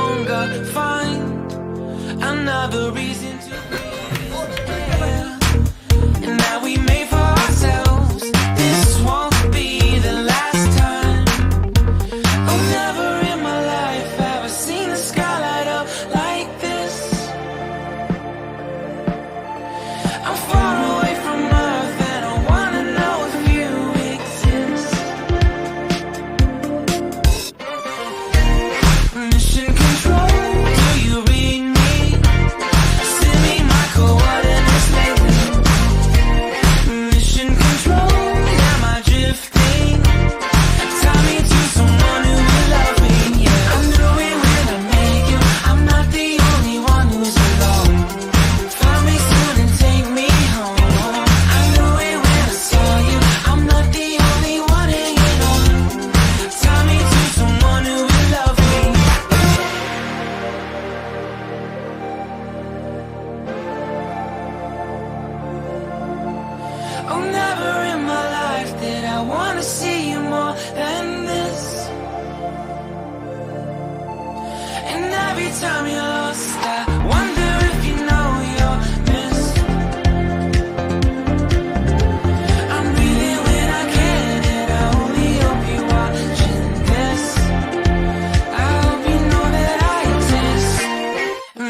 longer find another reason to breathe. And now we made for ourselves. This won't be the last time. Oh, never in my life have I seen the sky light up like this. I'm far away from Earth and I wanna know if you exist. Mission control, do you read me? Send me my coordinates lately. Mission control, am I drifting? Tie me to someone who will love me, yeah. I knew it when I make it. I'm not the only one who's alone. Find me soon and take me home. I knew it when I saw you. I'm not the only one hanging on. Tie me to someone who will love me. Oh, never in my life did I wanna see you more than this. And every time you're lost, I wonder if you know you're missed. I'm breathing when I can, and I only hope you're watching this. I hope you know that I exist.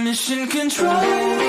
Mission control,